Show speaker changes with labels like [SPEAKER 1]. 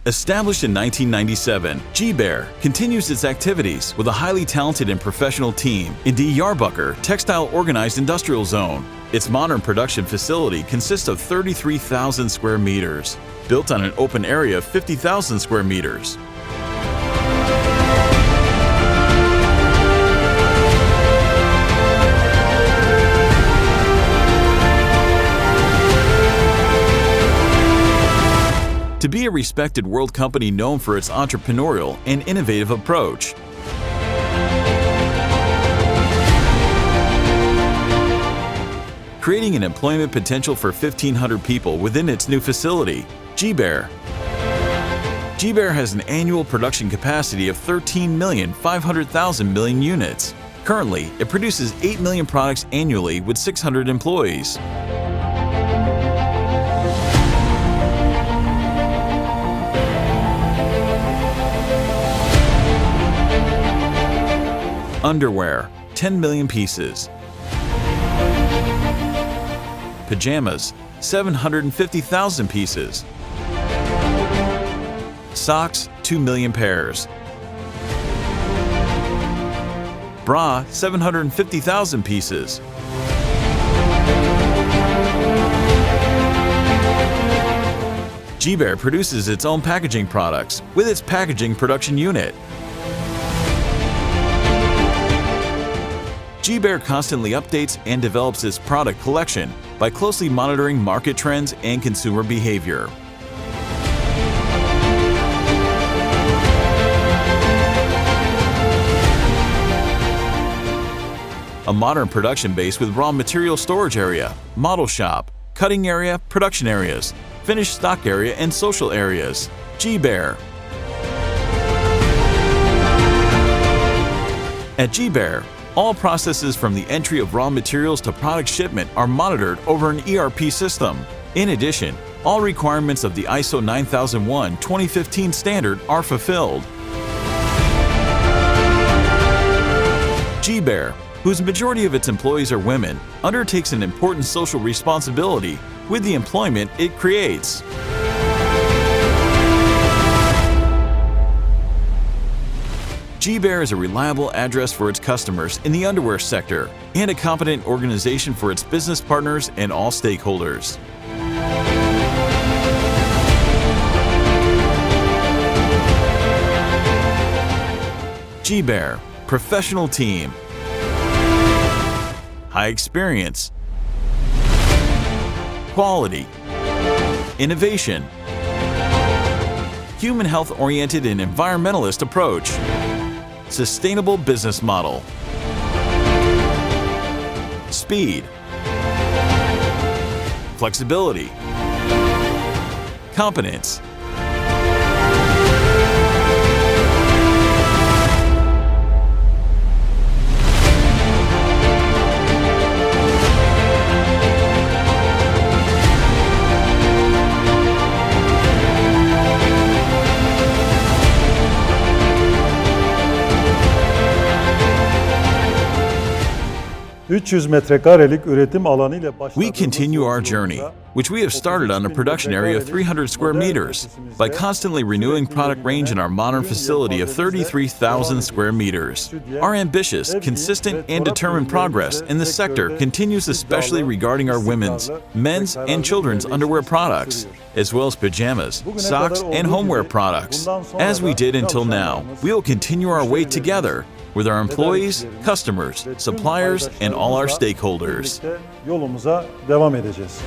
[SPEAKER 1] Established in 1997, Jiber continues its activities with a highly talented and professional team in Diyarbakır Textile Organized Industrial Zone. Its modern production facility consists of 33,000 square meters, built on an open area of 50,000 square meters. To be a respected world company known for its entrepreneurial and innovative approach. Creating an employment potential for 1,500 people within its new facility, Jiber. Jiber has an annual production capacity of 13,500,000 units. Currently, it produces 8 million products annually with 600 employees. Underwear, 10 million pieces. Pajamas, 750,000 pieces. Socks, 2 million pairs. Bra, 750,000 pieces. Jiber produces its own packaging products with its packaging production unit. Jiber constantly updates and develops its product collection by closely monitoring market trends and consumer behavior. A modern production base with raw material storage area, model shop, cutting area, production areas, finished stock area, and social areas. Jiber. At Jiber, all processes from the entry of raw materials to product shipment are monitored over an ERP system. In addition, all requirements of the ISO 9001:2015 standard are fulfilled. Jiber, whose majority of its employees are women, undertakes an important social responsibility with the employment it creates. Jiber is a reliable address for its customers in the underwear sector and a competent organization for its business partners and all stakeholders. Jiber, professional team. High experience. Quality. Innovation. Human health-oriented and environmentalist approach. Sustainable business model. Speed. Flexibility. Competence. We continue our journey, which we have started on a production area of 300 square meters, by constantly renewing product range in our modern facility of 33,000 square meters. Our ambitious, consistent, and determined progress in the sector continues, especially regarding our women's, men's, and children's underwear products, as well as pajamas, socks, and homeware products. As we did until now, we will continue our way together with our employees, customers, suppliers, and all our stakeholders.
[SPEAKER 2] Yolumuza devam edeceğiz.